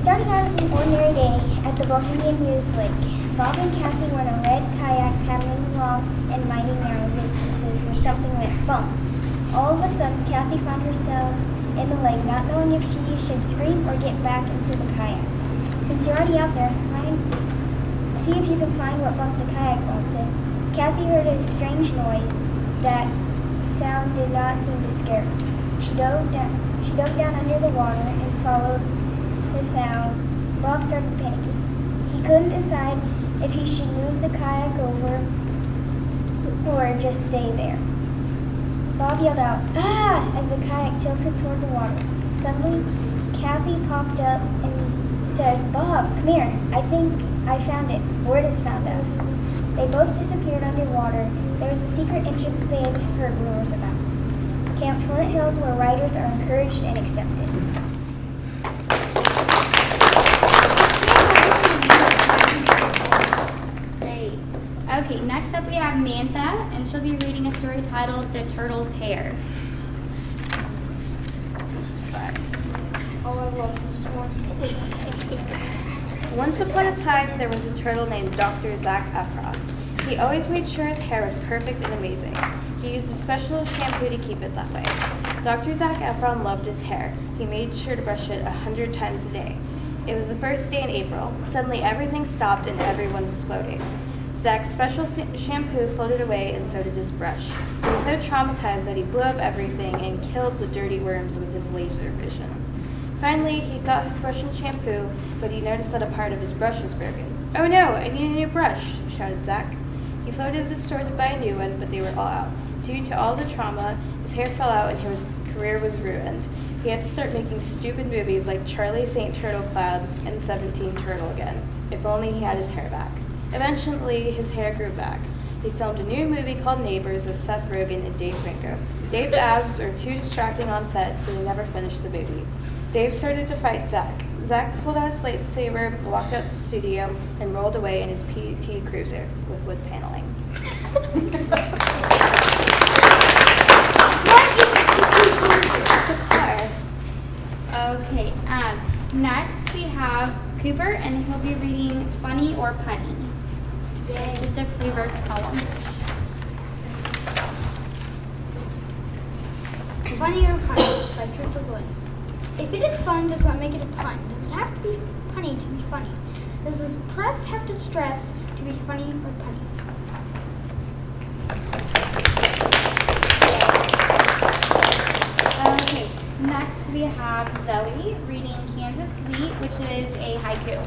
started out as an ordinary day at the Bohemian Muse Lake. Bob and Kathy were in a red kayak paddling along and minding their own businesses when something went bump. All of a sudden, Kathy found herself in the lake, not knowing if she should scream or get back into the kayak. Since you're already out there, see if you can find what bumped the kayak, Bob said. Kathy heard a strange noise. That sound did not seem to scare her. She dove down under the water and followed the sound. Bob started panicking. He couldn't decide if he should move the kayak over or just stay there. Bob yelled out, "Ah!" as the kayak tilted toward the water. Suddenly, Kathy popped up and says, "Bob, come here. I think I found it. Word has found us." They both disappeared underwater. There was the secret entrance they had heard rumors about. Camp Flint Hills, where writers are encouraged and accepted. Great. Okay, next up we have Mantha, and she'll be reading a story titled The Turtle's Hair. Oh, I love this one. Once upon a time, there was a turtle named Dr. Zac Efron. He always made sure his hair was perfect and amazing. He used a special shampoo to keep it that way. Dr. Zac Efron loved his hair. He made sure to brush it 100 times a day. It was the first day in April. Suddenly everything stopped and everyone was floating. Zac's special shampoo floated away and so did his brush. He was so traumatized that he blew up everything and killed the dirty worms with his laser vision. Finally, he got his brush and shampoo, but he noticed that a part of his brush was broken. "Oh no, I need a new brush," shouted Zac. He floated to the store to buy a new one, but they were all out. Due to all the trauma, his hair fell out and his career was ruined. He had to start making stupid movies like Charlie St. Turtlecloud and 17 Turtle again. If only he had his hair back. Eventually, his hair grew back. He filmed a new movie called Neighbors with Seth Rogen and Dave Franco. Dave's abs were too distracting on set, so he never finished the movie. Dave started to fight Zac. Zac pulled out his lightsaber, walked out the studio, and rolled away in his PT Cruiser with wood paneling. It's a car. Okay, next we have Cooper, and he'll be reading Funny or Punny. It's just a free verse column. Funny or punny by Triple Boy. If it is fun, does not make it a pun. Does it have to be punny to be funny? Does the press have to stress to be funny or punny? Okay, next we have Zoe reading Kansas Sweet, which is a haiku.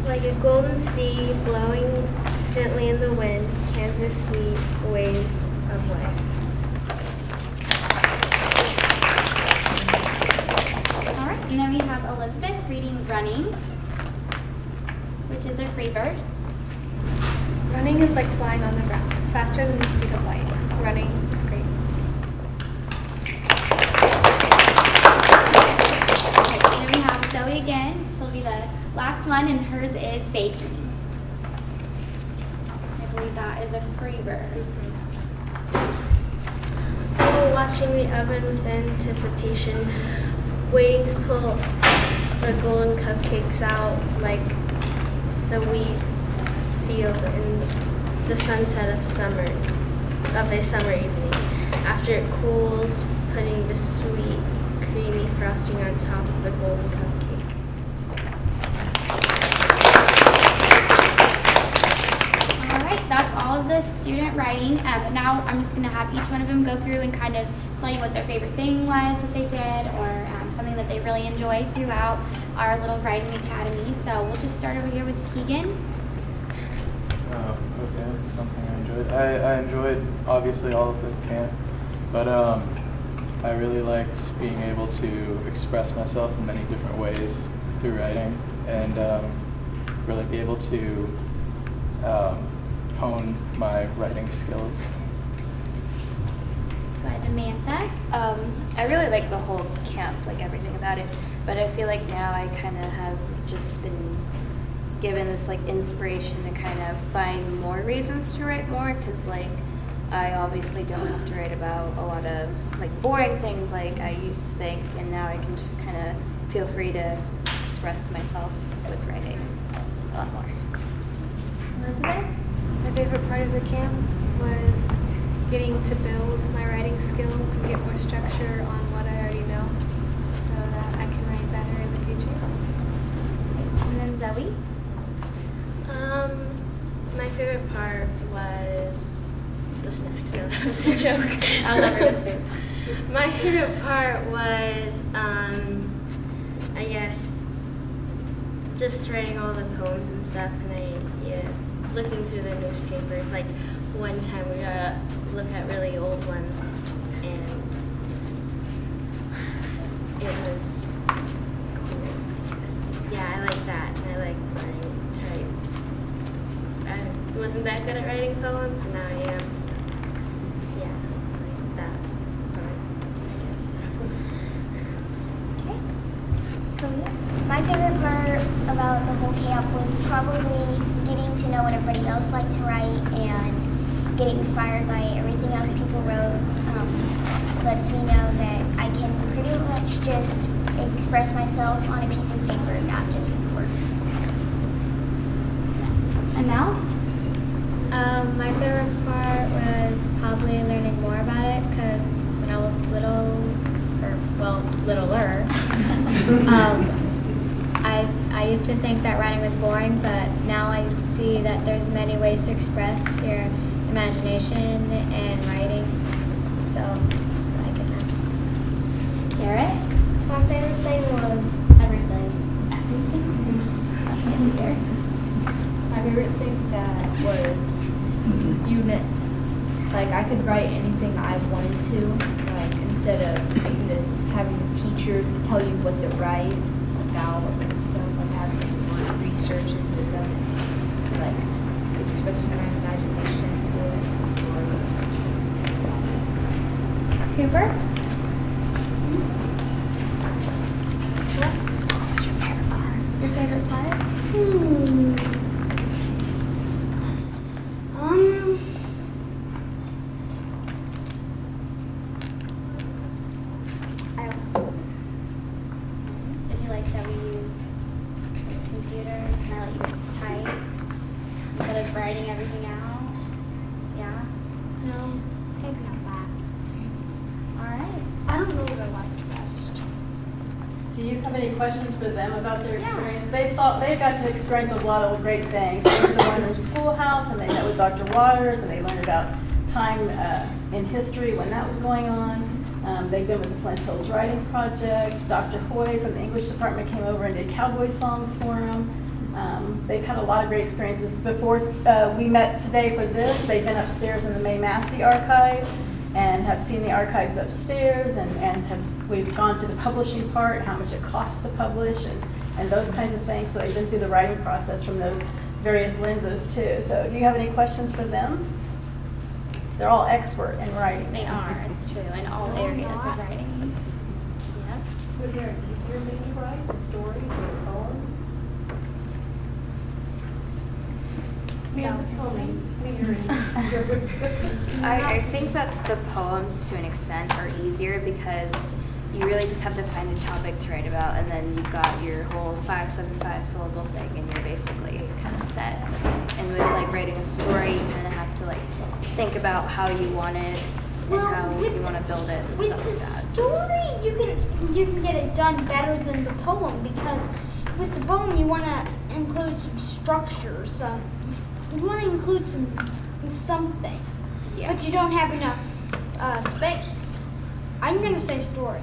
Like a golden sea blowing gently in the wind, Kansas sweet waves of life. All right, and then we have Elizabeth reading Running, which is a free verse. Running is like flying on the ground, faster than the speed of light. Running is great. Okay, and then we have Zoe again. She'll be the last one, and hers is Baking. I believe that is a free verse. Oh, watching the oven with anticipation, waiting to pull the golden cupcakes out like the wheat field in the sunset of a summer evening. After it cools, putting the sweet, creamy frosting on top of the golden cupcake. All right, that's all of the student writing. Now I'm just going to have each one of them go through and kind of tell you what their favorite thing was that they did, or something that they really enjoyed throughout our little writing academy. So we'll just start over here with Keegan. Okay, something I enjoyed. I enjoyed obviously all of the camp, but I really liked being able to express myself in many different ways through writing, and really be able to hone my writing skills. But Amantha. I really like the whole camp, like everything about it, but I feel like now I kind of have just been given this like inspiration to kind of find more reasons to write more, because like I obviously don't have to write about a lot of like boring things like I used to think, and now I can just kind of feel free to express myself with writing a lot more. Elizabeth? My favorite part of the camp was getting to build my writing skills and get more structure on what I already know so that I can write better in the future. And then Zoe? My favorite part was the snacks. No, that was a joke. That was everyone's favorite. My favorite part was, I guess, just writing all the poems and stuff, and looking through the newspapers. Like one time we got to look at really old ones, and it was cool, I guess. Yeah, I like that, and I like learning to write. I wasn't that good at writing poems, and now I am, so yeah, I like that part, I guess. Okay. Kalia? My favorite part about the whole camp was probably getting to know what everybody else liked to write and getting inspired by everything else people wrote. Lets me know that I can pretty much just express myself on a piece of paper, not just with words. And now? My favorite part was probably learning more about it because when I was little, or well, littler, I used to think that writing was boring, but now I see that there's many ways to express your imagination and writing. So I like it now. Garrett? My favorite thing was everything. Everything? Here. My favorite thing that was unit. Like I could write anything I wanted to, like instead of having the teacher tell you what to write about and stuff, like having to do research and stuff. Like expressing my imagination through stories. Cooper? Your favorite part? Did you like that we use the computer and I let you type instead of writing everything out? Yeah? No, maybe not that. Alright. I don't know what I liked best. Do you have any questions for them about their experience? They got to experience a lot of great things. They went to the Wonder Schoolhouse, and they met with Dr. Waters, and they learned about time in history when that was going on. They've been with the Flint Hills Writing Project. Dr. Hoy from the English department came over and did cowboy songs for them. They've had a lot of great experiences. Before we met today for this, they've been upstairs in the May Massey archives and have seen the archives upstairs, and we've gone to the publishing part, how much it costs to publish, and those kinds of things. So they've been through the writing process from those various lenses too. So do you have any questions for them? They're all expert in writing. They are, it's true, in all areas of writing. Yeah. Was there an easier way to write, the stories or poems? I think that the poems to an extent are easier because you really just have to find a topic to write about, and then you've got your whole 575 syllable thing, and you're basically kind of set. And with like writing a story, you kind of have to like think about how you want it and how you want to build it and With stuff the like that. story, you can get it done better than the poem because with the poem you want to include some structure, you want to include something, Yeah. but you don't have enough space. I'm gonna say story.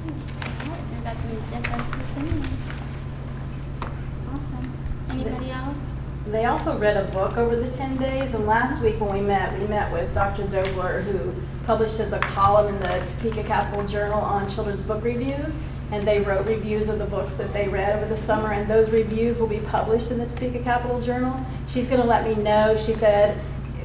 Alright, so we've got some different opinions. Awesome. Anybody else? They also read a book over the 10 days, and last week when we met with Dr. Dobler, who publishes a column in the Topeka Capital Journal on children's book reviews, and they wrote reviews of the books that they read over the summer, and those reviews will be published in the Topeka Capital Journal. She's going to let me know. She said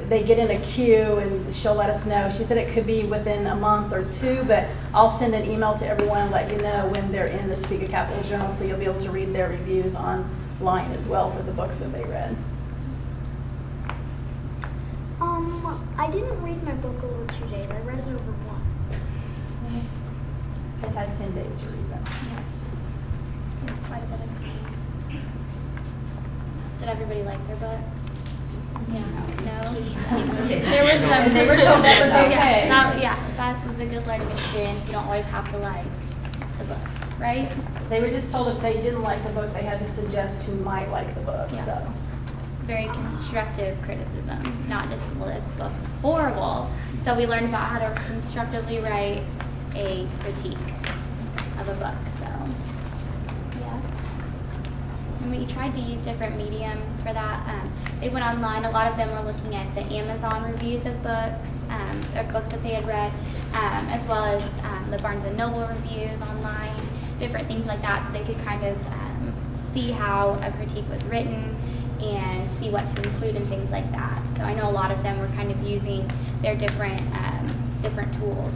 they get in a queue, and she'll let us know. She said it could be within a month or two, but I'll send an email to everyone and let you know when they're in the Topeka Capital Journal, so you'll be able to read their reviews online as well for the books that they read. I didn't read my book over 2 days. I read it over one. They had 10 days to read them. Quite a bit of time. Did everybody like their books? Yeah. No? There was some. They were told that was okay. Yes, that was a good learning experience. You don't always have to like the book, right? They were just told if they didn't like the book, they had to suggest who might like the book, Yeah. so. Very constructive criticism, not just, well, this book is horrible. So we learned about how to constructively write a critique of a book, so, yeah. And we tried to use different mediums for that. They went online, a lot of them were looking at the Amazon reviews of books, or books that they had read, as well as the Barnes & Noble reviews online, different things like that, so they could kind of see how a critique was written and see what to include and things like that. So I know a lot of them were kind of using their different tools.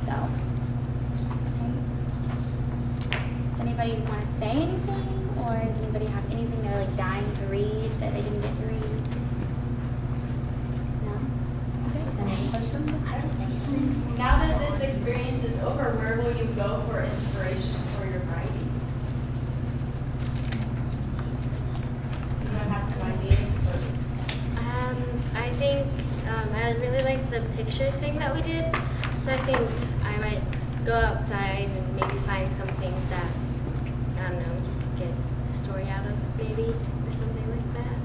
So, does anybody want to say anything, or does anybody have anything they're like dying to read that they didn't get to read? No. Okay. Any questions? Now that this experience is over, where will you go for inspiration for your writing? You have some ideas for I think I really like the picture thing that we did, so I think I might go outside and maybe find something that, I don't know, you could get a story out of maybe, or something like that.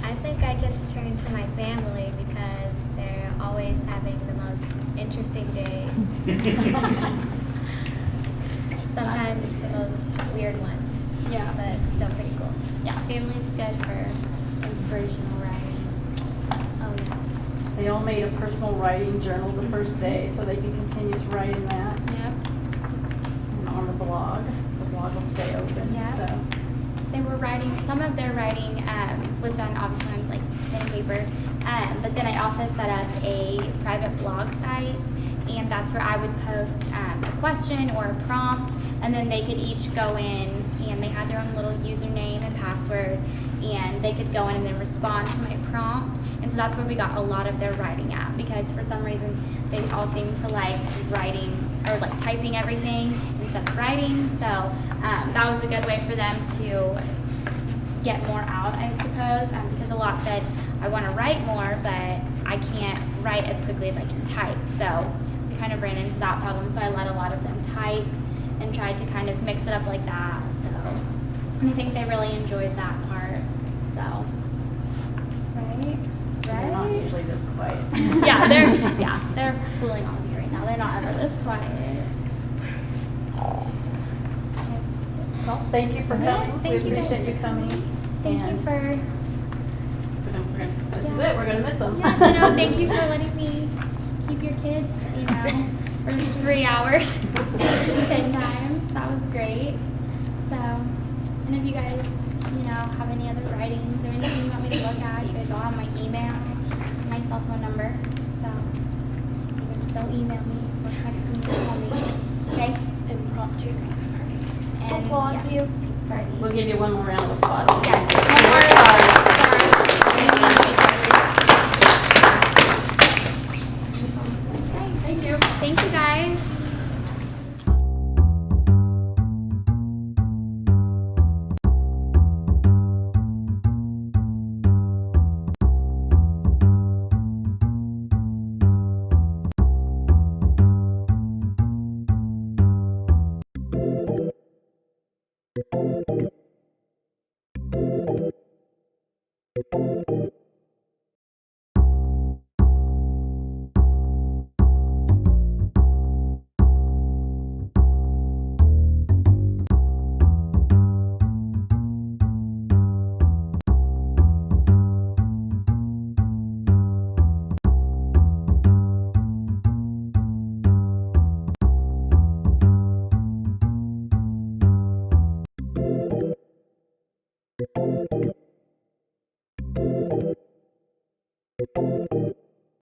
I think I just turn to my family because they're always having the most interesting days. Sometimes the most weird ones. Yeah. But still pretty cool. Yeah, family's good for inspirational writing. Oh yes. They all made a personal writing journal the first day, so they can continue to write in that. Yep. And on the blog will stay open, Yeah. so. They were writing, some of their writing was done obviously on like pen and paper, but then I also set up a private blog site, and that's where I would post a question or a prompt, and then they could each go in, and they had their own little username and password, and they could go in and then respond to my prompt. And so that's where we got a lot of their writing at, because for some reason they all seem to like writing or like typing everything instead of writing. So that was a good way for them to get more out, I suppose, because a lot said, I want to write more, but I can't write as quickly as I can type. So we kind of ran into that problem. So I let a lot of them type and tried to kind of mix it up like that. So and I think they really enjoyed that part. So, right? They're not Right? usually this quiet. They're fooling all of you right now. They're not ever this quiet. Well, thank you for Yes, coming. thank We you guys appreciate you for coming. Thank you And for, this is it, we're gonna miss them. yes, I know, thank you for letting me keep your kids, for 3 hours, 10 times. That was great. So, and if you guys, have any other writings or anything you want me to look at, you guys all have my email, my cell phone number. So, you can still email me or text me or call me. Okay? Impromptu pizza party. And Applaud yes, you. pizza party. We'll give you one more round of applause. Yes, one more. Thank you. Thank you, guys.